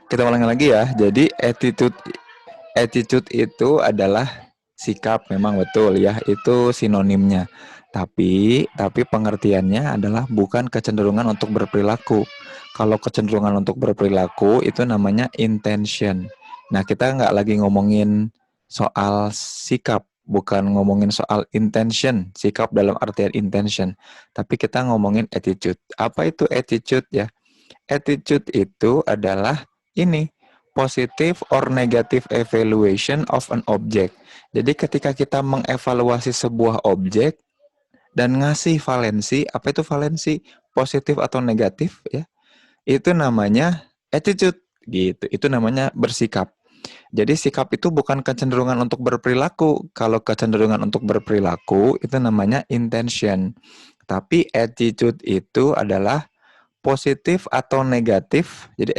Kita ulangi lagi ya. Jadi attitude itu adalah sikap, memang betul ya. Itu sinonimnya. Tapi pengertiannya adalah bukan kecenderungan untuk berperilaku. Kalau kecenderungan untuk berperilaku itu namanya intention. Nah, kita nggak lagi ngomongin soal sikap, bukan ngomongin soal intention, sikap dalam artian intention. Tapi kita ngomongin attitude. Apa itu attitude ya? Attitude itu adalah ini, positive or negative evaluation of an object. Jadi ketika kita mengevaluasi sebuah objek dan ngasih valensi, apa itu valensi? Positif atau negatif ya. Itu namanya attitude gitu. Itu namanya bersikap. Jadi sikap itu bukan kecenderungan untuk berperilaku. Kalau kecenderungan untuk berperilaku itu namanya intention. Tapi attitude itu adalah positif atau negatif. Jadi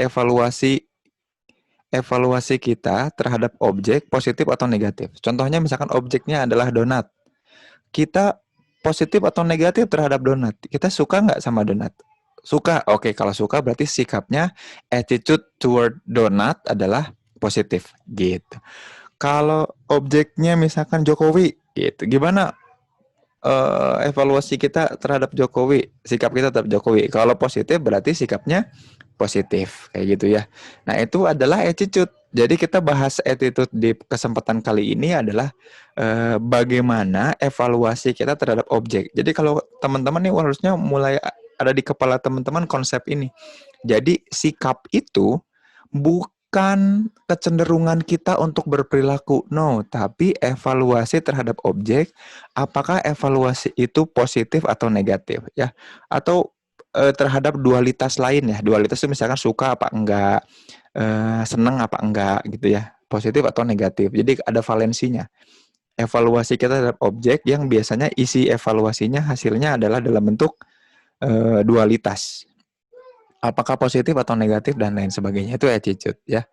evaluasi kita terhadap objek positif atau negatif. Contohnya misalkan objeknya adalah donat. Kita positif atau negatif terhadap donat. Kita suka nggak sama donat? Suka. Oke, kalau suka berarti sikapnya attitude toward donat adalah positif gitu. Kalau objeknya misalkan Jokowi gitu. Gimana evaluasi kita terhadap Jokowi, sikap kita terhadap Jokowi? Kalau positif berarti sikapnya positif kayak gitu ya. Nah, itu adalah attitude. Jadi kita bahas attitude di kesempatan kali ini adalah bagaimana evaluasi kita terhadap objek. Jadi kalau teman-teman nih harusnya mulai ada di kepala teman-teman konsep ini. Jadi sikap itu bukan kecenderungan kita untuk berperilaku, no, tapi evaluasi terhadap objek, apakah evaluasi itu positif atau negatif ya, atau terhadap dualitas lain ya. Dualitas itu misalkan suka apa enggak, senang apa enggak gitu ya, positif atau negatif. Jadi ada valensinya. Evaluasi kita terhadap objek yang biasanya isi evaluasinya hasilnya adalah dalam bentuk dualitas. Apakah positif atau negatif dan lain sebagainya, itu attitude ya.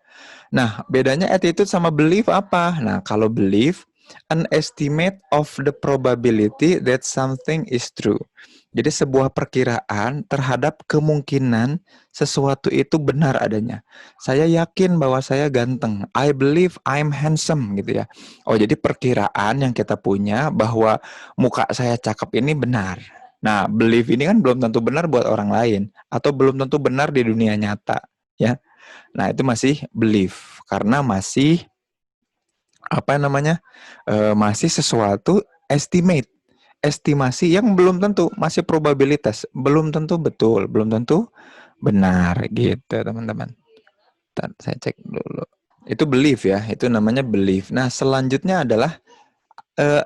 Nah, bedanya attitude sama belief apa? Nah, kalau belief, an estimate of the probability that something is true. Jadi sebuah perkiraan terhadap kemungkinan sesuatu itu benar adanya. Saya yakin bahwa saya ganteng. I believe I'm handsome gitu ya. Oh, jadi perkiraan yang kita punya bahwa muka saya cakep ini benar. Nah, belief ini kan belum tentu benar buat orang lain atau belum tentu benar di dunia nyata, ya. Nah, itu masih belief karena masih apa namanya? Masih sesuatu estimate, estimasi yang belum tentu, masih probabilitas, belum tentu betul, belum tentu benar gitu, teman-teman. Bentar, saya cek dulu. Itu belief ya, itu namanya belief. Nah, selanjutnya adalah eh,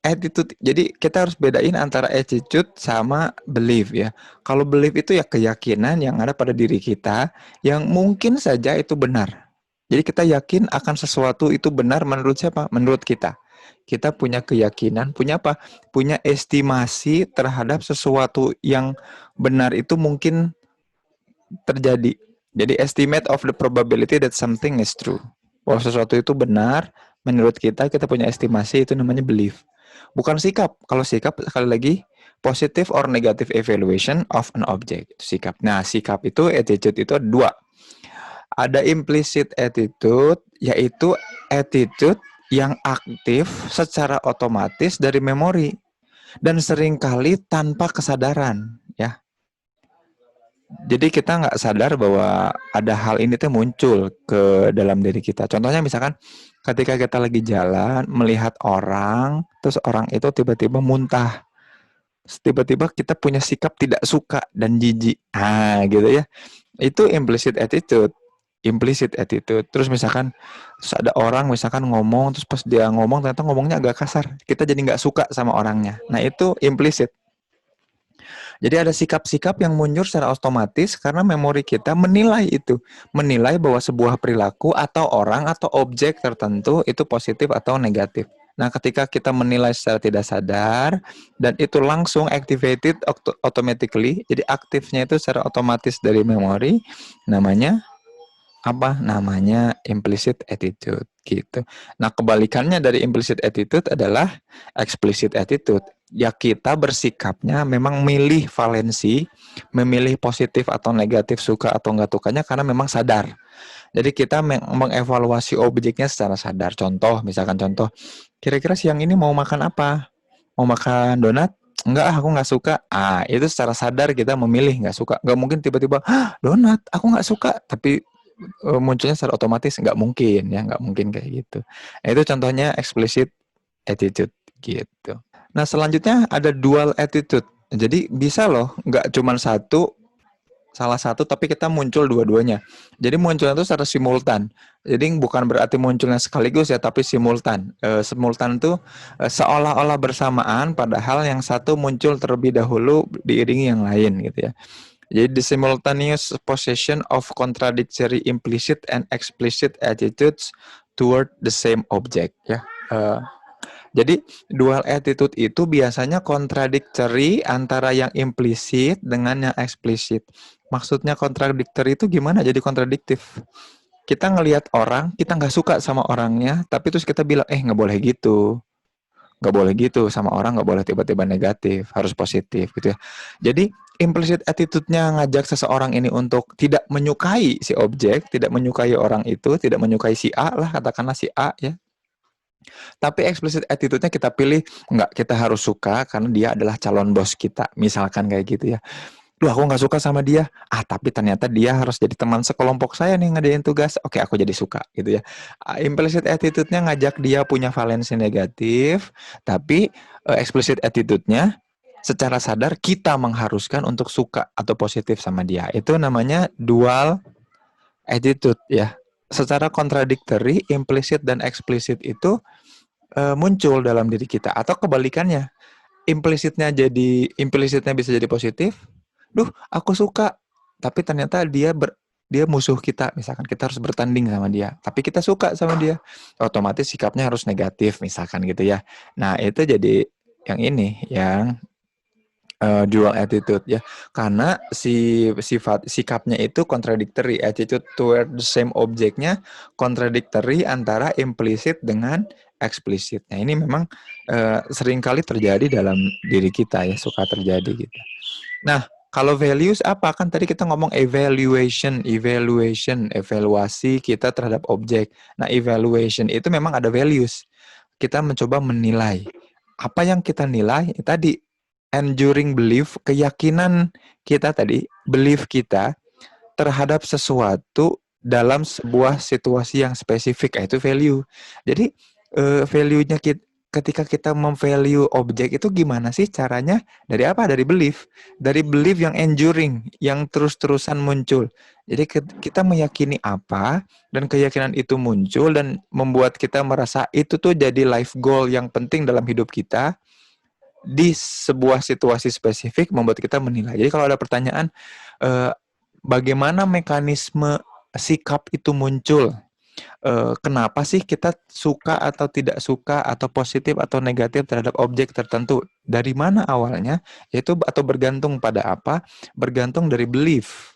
attitude. Jadi kita harus bedain antara attitude sama belief ya. Kalau belief itu ya keyakinan yang ada pada diri kita yang mungkin saja itu benar. Jadi kita yakin akan sesuatu itu benar menurut siapa? Menurut kita. Kita punya keyakinan, punya apa? Punya estimasi terhadap sesuatu yang benar itu mungkin terjadi. Jadi estimate of the probability that something is true. Bahwa sesuatu itu benar menurut kita, kita punya estimasi, itu namanya belief. Bukan sikap. Kalau sikap sekali lagi positive or negative evaluation of an object. Itu sikap. Nah, sikap itu, attitude itu ada dua. Ada implicit attitude, yaitu attitude yang aktif secara otomatis dari memori dan seringkali tanpa kesadaran, ya. Jadi kita nggak sadar bahwa ada hal ini tuh muncul ke dalam diri kita. Contohnya misalkan ketika kita lagi jalan melihat orang, terus orang itu tiba-tiba muntah. Tiba-tiba kita punya sikap tidak suka dan jijik. Ah, gitu ya. Itu implicit attitude. Implicit attitude. Terus misalkan terus ada orang misalkan ngomong, terus pas dia ngomong ternyata ngomongnya agak kasar. Kita jadi nggak suka sama orangnya. Nah, itu implicit. Jadi ada sikap-sikap yang muncul secara otomatis karena memori kita menilai itu. Menilai bahwa sebuah perilaku atau orang atau objek tertentu itu positif atau negatif. Nah, ketika kita menilai secara tidak sadar dan itu langsung activated automatically, jadi aktifnya itu secara otomatis dari memori, namanya apa? Namanya implicit attitude gitu. Nah, kebalikannya dari implicit attitude adalah explicit attitude. Ya kita bersikapnya memang milih valensi, memilih positif atau negatif, suka atau enggak sukanya karena memang sadar. Jadi kita mengevaluasi objeknya secara sadar. Contoh, misalkan contoh, kira-kira siang ini mau makan apa? Mau makan donat? Enggak, aku nggak suka. Ah, itu secara sadar kita memilih nggak suka. Nggak mungkin tiba-tiba, donat, aku nggak suka. Tapi munculnya secara otomatis nggak mungkin ya, nggak mungkin kayak gitu. Nah, itu contohnya explicit attitude gitu. Nah, selanjutnya ada dual attitude. Jadi bisa loh, nggak cuma salah satu, tapi kita muncul dua-duanya. Jadi munculnya itu secara simultan. Jadi bukan berarti munculnya sekaligus ya, tapi simultan. Simultan itu seolah-olah bersamaan, padahal yang satu muncul terlebih dahulu diiringi yang lain gitu ya. Jadi the simultaneous possession of contradictory implicit and explicit attitudes toward the same object ya. Jadi dual attitude itu biasanya contradictory antara yang implisit dengan yang eksplisit. Maksudnya contradictory itu gimana? Jadi kontradiktif. Kita ngelihat orang, kita nggak suka sama orangnya, tapi terus kita bilang, nggak boleh gitu. Nggak boleh gitu sama orang, nggak boleh tiba-tiba negatif, harus positif gitu ya. Jadi implicit attitude-nya ngajak seseorang ini untuk tidak menyukai si objek, tidak menyukai orang itu, tidak menyukai si A lah, katakanlah si A ya. Tapi explicit attitude-nya kita pilih, enggak, kita harus suka karena dia adalah calon bos kita. Misalkan kayak gitu ya. Duh, aku nggak suka sama dia. Tapi ternyata dia harus jadi teman sekelompok saya nih ngadain tugas. Oke, aku jadi suka gitu ya. Implicit attitude-nya ngajak dia punya valensi negatif, tapi explicit attitude-nya secara sadar kita mengharuskan untuk suka atau positif sama dia. Itu namanya dual attitude ya. Secara contradictory, implicit dan explicit itu muncul dalam diri kita, atau kebalikannya, implisitnya bisa jadi positif. Duh, aku suka, tapi ternyata dia musuh kita, misalkan kita harus bertanding sama dia, tapi kita suka sama dia, otomatis sikapnya harus negatif misalkan gitu ya. Nah, itu jadi yang dual attitude ya, karena sikapnya itu contradictory, attitude toward the same objeknya contradictory antara implisit dengan eksplisit. Nah, ini memang seringkali terjadi dalam diri kita ya, suka terjadi gitu. Nah, kalau values apa? Kan tadi kita ngomong evaluasi kita terhadap objek. Nah, evaluation itu memang ada values. Kita mencoba menilai. Apa yang kita nilai? Tadi enduring belief, keyakinan kita tadi, belief kita terhadap sesuatu dalam sebuah situasi yang spesifik, itu value. Jadi value-nya ketika kita memvalue objek itu gimana sih caranya? Dari apa? Dari belief. Dari belief yang enduring, yang terus-terusan muncul. Jadi kita meyakini apa, dan keyakinan itu muncul dan membuat kita merasa itu tuh jadi life goal yang penting dalam hidup kita. Di sebuah situasi spesifik membuat kita menilai. Jadi kalau ada pertanyaan, bagaimana mekanisme sikap itu muncul? Kenapa sih kita suka atau tidak suka, atau positif atau negatif terhadap objek tertentu? Dari mana awalnya? Yaitu atau bergantung pada apa? Bergantung dari belief.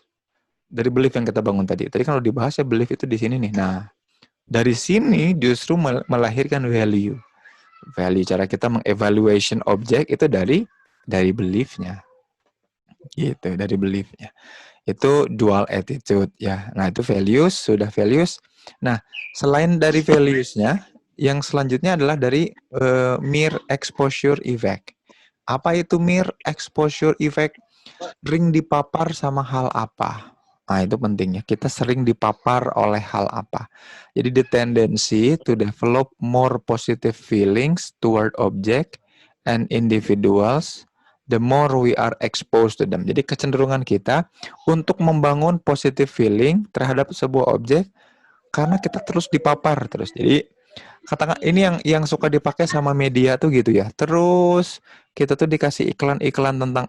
Dari belief yang kita bangun tadi. Tadi kalau dibahas ya belief itu di sini nih. Nah, dari sini justru melahirkan value. Cara kita mengevaluation objek itu dari belief-nya. Gitu, dari belief-nya. Itu dual attitude ya. Nah, itu sudah values. Nah, selain dari values-nya, yang selanjutnya adalah dari mere exposure effect. Apa itu mere exposure effect? Sering dipapar sama hal apa? Nah, itu pentingnya. Kita sering dipapar oleh hal apa? Jadi the tendency to develop more positive feelings toward object and individuals the more we are exposed to them. Jadi kecenderungan kita untuk membangun positive feeling terhadap sebuah objek karena kita terus dipapar terus. Jadi katakan ini yang suka dipakai sama media tuh gitu ya. Terus kita tuh dikasih iklan-iklan tentang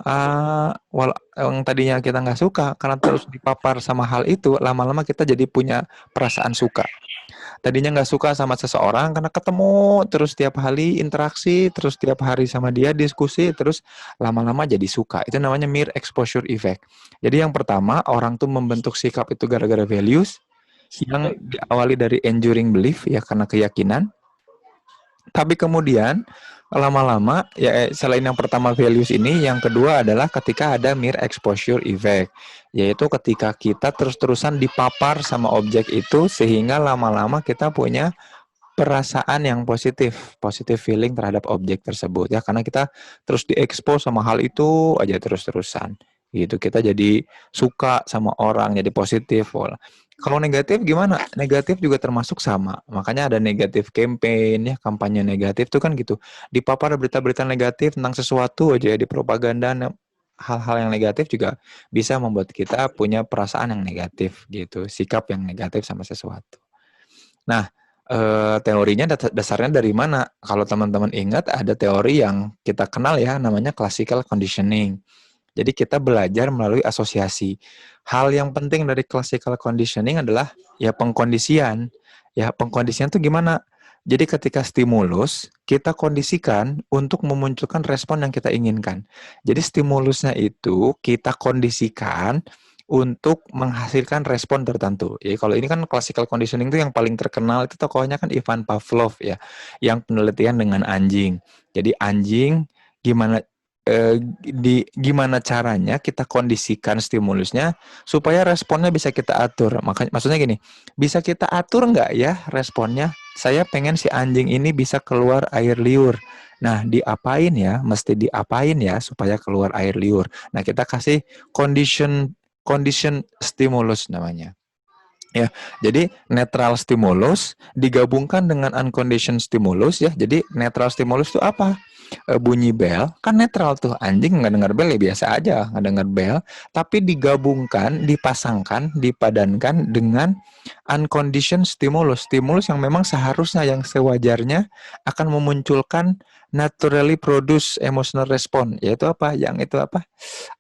yang tadinya kita nggak suka, karena terus dipapar sama hal itu, lama-lama kita jadi punya perasaan suka. Tadinya nggak suka sama seseorang karena ketemu terus tiap hari interaksi, terus tiap hari sama dia diskusi, terus lama-lama jadi suka. Itu namanya mere exposure effect. Jadi yang pertama, orang tuh membentuk sikap itu gara-gara values yang diawali dari enduring belief ya, karena keyakinan. Tapi kemudian lama-lama ya selain yang pertama values ini, yang kedua adalah ketika ada mere exposure effect, yaitu ketika kita terus-terusan dipapar sama objek itu sehingga lama-lama kita punya perasaan yang positif, positif feeling terhadap objek tersebut ya, karena kita terus diekspos sama hal itu aja terus-terusan. Gitu. Kita jadi suka sama orang, jadi positif. Kalau negatif gimana? Negatif juga termasuk sama. Makanya ada negatif campaign ya, kampanye negatif tuh kan gitu. Dipapar berita-berita negatif tentang sesuatu aja ya, di propaganda hal-hal yang negatif juga bisa membuat kita punya perasaan yang negatif gitu, sikap yang negatif sama sesuatu. Nah, teorinya dasarnya dari mana? Kalau teman-teman ingat ada teori yang kita kenal ya, namanya classical conditioning. Jadi kita belajar melalui asosiasi. Hal yang penting dari classical conditioning adalah ya pengkondisian. Ya, pengkondisian itu gimana? Jadi ketika stimulus, kita kondisikan untuk memunculkan respon yang kita inginkan. Jadi stimulusnya itu kita kondisikan untuk menghasilkan respon tertentu. Jadi kalau ini kan classical conditioning itu yang paling terkenal itu tokohnya kan Ivan Pavlov ya, yang penelitian dengan anjing. Jadi anjing gimana gimana caranya kita kondisikan stimulusnya supaya responnya bisa kita atur. Makanya maksudnya gini, bisa kita atur nggak ya responnya? Saya pengen si anjing ini bisa keluar air liur. Nah, diapain ya? Mesti diapain ya supaya keluar air liur. Nah, kita kasih condition stimulus namanya. Ya, jadi netral stimulus digabungkan dengan unconditioned stimulus ya. Jadi netral stimulus itu apa? Bunyi bel kan netral tuh, anjing nggak dengar bel ya biasa aja nggak dengar bel, tapi digabungkan, dipasangkan, dipadankan dengan unconditioned stimulus, stimulus yang memang seharusnya yang sewajarnya akan memunculkan naturally produce emotional response, yaitu apa? Yang itu apa?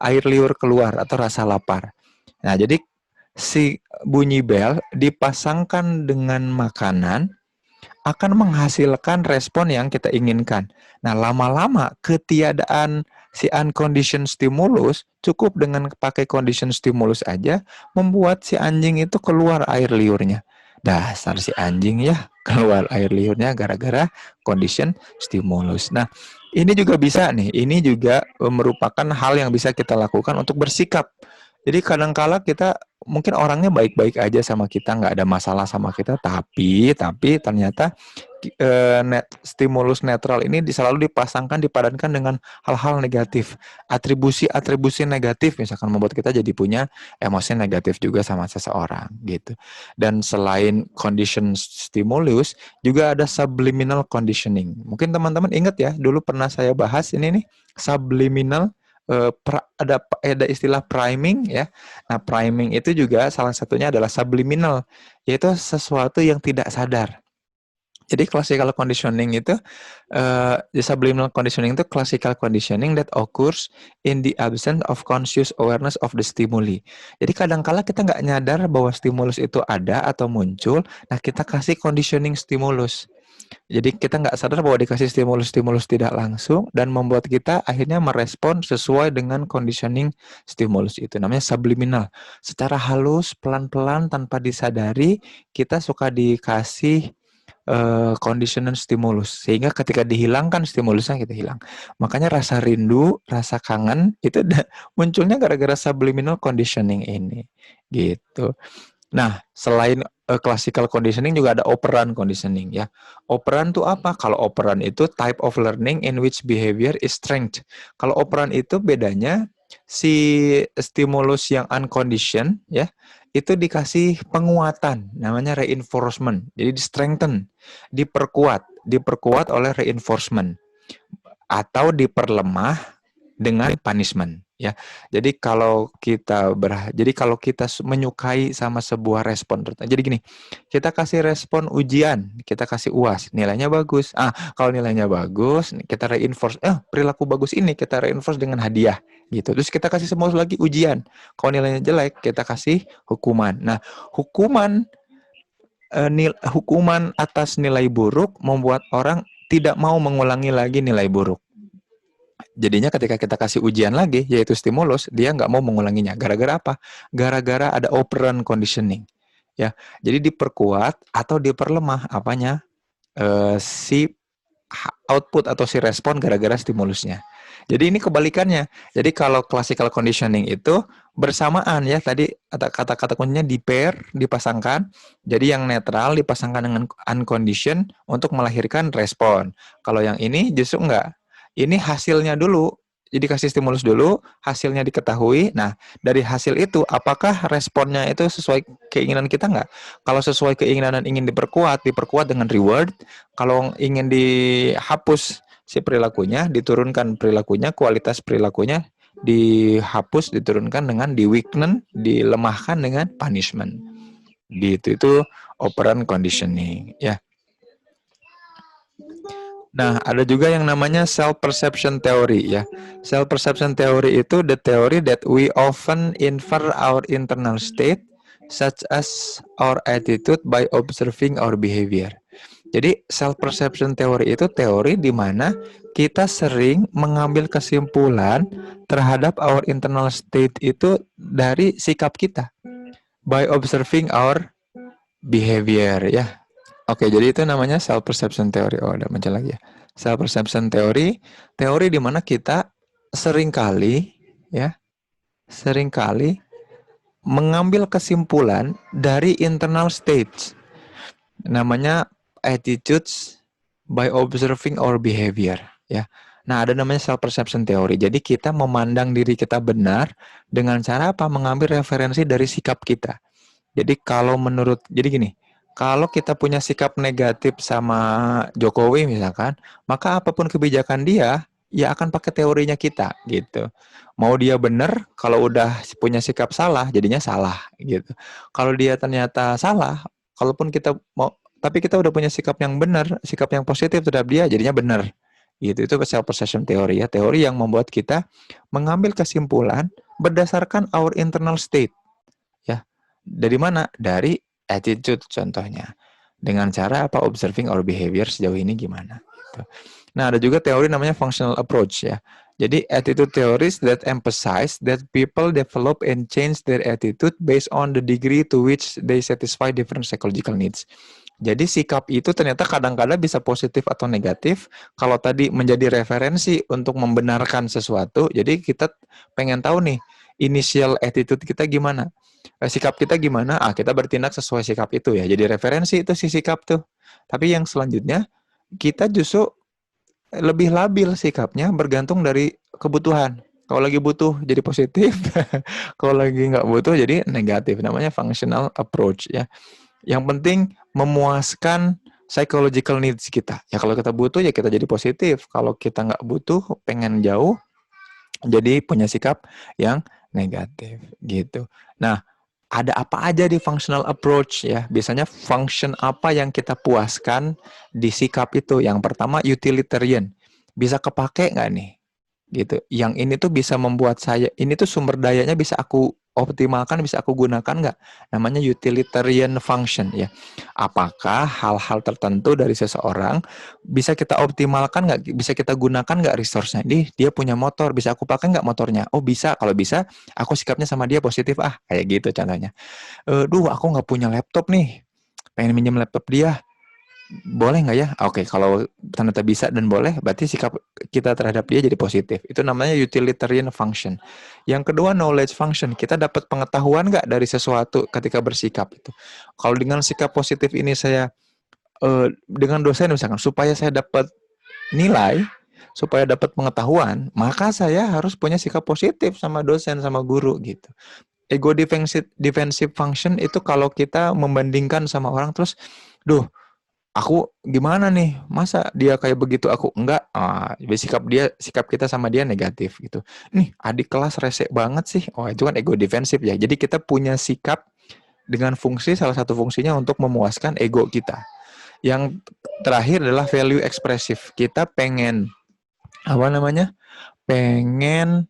Air liur keluar atau rasa lapar. Nah, jadi si bunyi bel dipasangkan dengan makanan akan menghasilkan respon yang kita inginkan. Nah, lama-lama ketiadaan si unconditioned stimulus cukup dengan pakai condition stimulus aja membuat si anjing itu keluar air liurnya. Dasar si anjing ya, keluar air liurnya gara-gara condition stimulus. Nah, ini juga bisa nih, ini juga merupakan hal yang bisa kita lakukan untuk bersikap. Jadi kadangkala kita mungkin orangnya baik-baik aja sama kita, nggak ada masalah sama kita, tapi ternyata stimulus netral ini selalu dipasangkan, dipadankan dengan hal-hal negatif, atribusi negatif, misalkan membuat kita jadi punya emosi negatif juga sama seseorang gitu. Dan selain condition stimulus, juga ada subliminal conditioning. Mungkin teman-teman ingat ya, dulu pernah saya bahas ini nih, subliminal. Ada istilah priming ya. Nah, priming itu juga salah satunya adalah subliminal, yaitu sesuatu yang tidak sadar. Jadi classical conditioning itu, subliminal conditioning itu classical conditioning that occurs in the absence of conscious awareness of the stimuli. Jadi kadangkala kita nggak nyadar bahwa stimulus itu ada atau muncul, nah kita kasih conditioning stimulus. Jadi kita nggak sadar bahwa dikasih stimulus-stimulus tidak langsung dan membuat kita akhirnya merespon sesuai dengan conditioning stimulus itu. Namanya subliminal. Secara halus, pelan-pelan, tanpa disadari, kita suka dikasih conditional stimulus. Sehingga ketika dihilangkan stimulusnya, kita hilang. Makanya rasa rindu, rasa kangen, itu munculnya gara-gara subliminal conditioning ini. Gitu. Nah, selain classical conditioning juga ada operant conditioning ya. Operant itu apa? Kalau operant itu type of learning in which behavior is strength. Kalau operant itu bedanya si stimulus yang unconditioned ya, itu dikasih penguatan, namanya reinforcement. Jadi di strengthen, diperkuat oleh reinforcement atau diperlemah dengan punishment ya. Jadi kalau kita menyukai sama sebuah respon, jadi gini, kita kasih respon ujian, kita kasih UAS, nilainya bagus. Kalau nilainya bagus, kita reinforce, perilaku bagus ini kita reinforce dengan hadiah gitu. Terus kita kasih semua lagi ujian. Kalau nilainya jelek, kita kasih hukuman. Nah, hukuman atas nilai buruk membuat orang tidak mau mengulangi lagi nilai buruk. Jadinya ketika kita kasih ujian lagi, yaitu stimulus, dia nggak mau mengulanginya. Gara-gara apa? Gara-gara ada operant conditioning. Ya, jadi diperkuat atau diperlemah apanya? Si output atau si respon gara-gara stimulusnya. Jadi ini kebalikannya. Jadi kalau classical conditioning itu bersamaan ya, tadi kata-kata kuncinya di pair, dipasangkan. Jadi yang netral dipasangkan dengan unconditioned untuk melahirkan respon. Kalau yang ini justru enggak. Ini hasilnya dulu. Jadi kasih stimulus dulu, hasilnya diketahui. Nah, dari hasil itu, apakah responnya itu sesuai keinginan kita nggak? Kalau sesuai keinginan dan ingin diperkuat dengan reward. Kalau ingin dihapus si perilakunya, diturunkan perilakunya, kualitas perilakunya dihapus, diturunkan dengan di-weaken, dilemahkan dengan punishment. Gitu, itu operant conditioning. Ya. Nah, ada juga yang namanya self-perception theory ya. Self-perception theory itu the theory that we often infer our internal state such as our attitude by observing our behavior. Jadi self-perception theory itu teori di mana kita sering mengambil kesimpulan terhadap our internal state itu dari sikap kita by observing our behavior ya. Oke, jadi itu namanya self-perception theory. Oh, ada muncul lagi ya. Self-perception theory, teori di mana kita seringkali mengambil kesimpulan dari internal states. Namanya attitudes by observing our behavior. Ya. Nah, ada namanya self-perception theory. Jadi kita memandang diri kita benar dengan cara apa? Mengambil referensi dari sikap kita. Jadi jadi gini, kalau kita punya sikap negatif sama Jokowi misalkan, maka apapun kebijakan dia, ya akan pakai teorinya kita gitu. Mau dia benar, kalau udah punya sikap salah, jadinya salah gitu. Kalau dia ternyata salah, kalaupun kita mau, tapi kita udah punya sikap yang benar, sikap yang positif terhadap dia, jadinya benar. Gitu. Itu self-perception theory ya, teori yang membuat kita mengambil kesimpulan berdasarkan our internal state. Ya. Dari mana? Dari attitude contohnya. Dengan cara apa? Observing our behavior sejauh ini gimana. Gitu. Nah, ada juga teori namanya functional approach ya. Jadi attitude theories that emphasize that people develop and change their attitude based on the degree to which they satisfy different psychological needs. Jadi sikap itu ternyata kadang-kadang bisa positif atau negatif. Kalau tadi menjadi referensi untuk membenarkan sesuatu, jadi kita pengen tahu nih, initial attitude kita gimana? Sikap kita gimana? Kita bertindak sesuai sikap itu ya. Jadi referensi itu si sikap tuh. Tapi yang selanjutnya, kita justru lebih labil sikapnya bergantung dari kebutuhan. Kalau lagi butuh jadi positif, kalau lagi nggak butuh jadi negatif. Namanya functional approach ya. Yang penting memuaskan psychological needs kita. Ya kalau kita butuh ya kita jadi positif. Kalau kita nggak butuh, pengen jauh, jadi punya sikap yang negatif gitu. Nah, ada apa aja di functional approach ya? Biasanya function apa yang kita puaskan di sikap itu? Yang pertama utilitarian. Bisa kepake nggak nih? Gitu. Yang ini tuh bisa membuat saya, ini tuh sumber dayanya bisa aku optimalkan, bisa aku gunakan nggak? Namanya utilitarian function ya. Apakah hal-hal tertentu dari seseorang bisa kita optimalkan nggak? Bisa kita gunakan nggak resource-nya? Dia punya motor, bisa aku pakai nggak motornya? Oh bisa, kalau bisa aku sikapnya sama dia positif kayak gitu contohnya. Aku nggak punya laptop nih, pengen minjem laptop dia. Boleh nggak ya? Oke, kalau ternyata bisa dan boleh, berarti sikap kita terhadap dia jadi positif. Itu namanya utilitarian function. Yang kedua, knowledge function. Kita dapat pengetahuan nggak dari sesuatu ketika bersikap itu. Kalau dengan sikap positif ini saya, dengan dosen misalkan, supaya saya dapat nilai, supaya dapat pengetahuan, maka saya harus punya sikap positif sama dosen, sama guru gitu. Ego defensive function itu kalau kita membandingkan sama orang terus, aku gimana nih? Masa dia kayak begitu aku enggak? Sikap kita sama dia negatif gitu. Nih, adik kelas rese banget sih. Itu kan ego defensif ya. Jadi kita punya sikap dengan fungsi, salah satu fungsinya untuk memuaskan ego kita. Yang terakhir adalah value ekspresif. Kita pengen pengen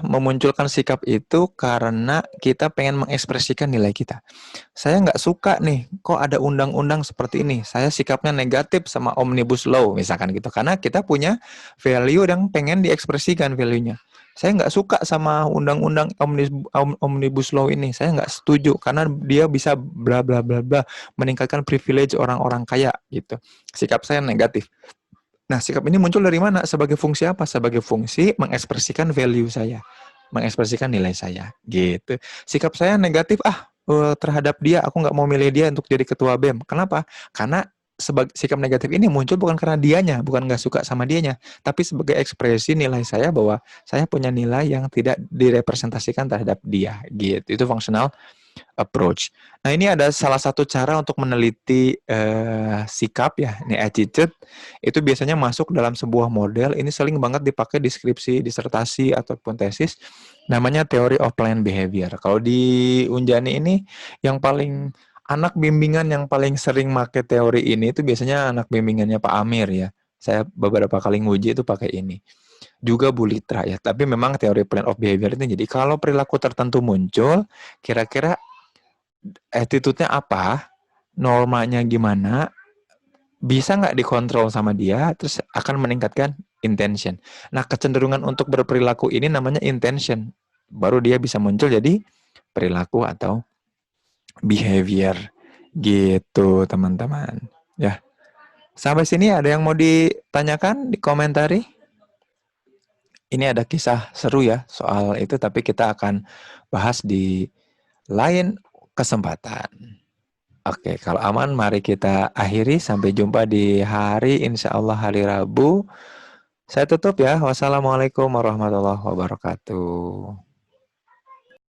memunculkan sikap itu karena kita pengen mengekspresikan nilai kita. Saya nggak suka nih, kok ada undang-undang seperti ini. Saya sikapnya negatif sama Omnibus Law, misalkan gitu. Karena kita punya value yang pengen diekspresikan value-nya. Saya nggak suka sama undang-undang Omnibus Law ini. Saya nggak setuju karena dia bisa bla bla bla bla meningkatkan privilege orang-orang kaya gitu. Sikap saya negatif. Nah, sikap ini muncul dari mana? Sebagai fungsi apa? Sebagai fungsi mengekspresikan value saya, mengekspresikan nilai saya, gitu. Sikap saya negatif, terhadap dia, aku nggak mau milih dia untuk jadi ketua BEM. Kenapa? Karena sikap negatif ini muncul bukan karena dianya, bukan nggak suka sama dianya, tapi sebagai ekspresi nilai saya bahwa saya punya nilai yang tidak direpresentasikan terhadap dia, gitu. Itu fungsional approach. Nah, ini ada salah satu cara untuk meneliti sikap ya, ini attitude. Itu biasanya masuk dalam sebuah model. Ini sering banget dipakai di skripsi, disertasi ataupun tesis. Namanya theory of planned behavior. Kalau di Unjani ini yang paling anak bimbingan yang paling sering make teori ini itu biasanya anak bimbingannya Pak Amir ya. Saya beberapa kali nguji itu pakai ini. Juga Bu Litra ya. Tapi memang teori plan of behavior ini jadi kalau perilaku tertentu muncul, kira-kira attitude-nya apa, normanya gimana, bisa nggak dikontrol sama dia, terus akan meningkatkan intention. Nah, kecenderungan untuk berperilaku ini namanya intention. Baru dia bisa muncul jadi perilaku atau behavior. Gitu, teman-teman. Ya, sampai sini ada yang mau ditanyakan, dikomentari? Ini ada kisah seru ya soal itu, tapi kita akan bahas di lain kesempatan. Oke, kalau aman mari kita akhiri. Sampai jumpa di hari insya Allah hari Rabu. Saya tutup ya. Wassalamualaikum warahmatullahi wabarakatuh.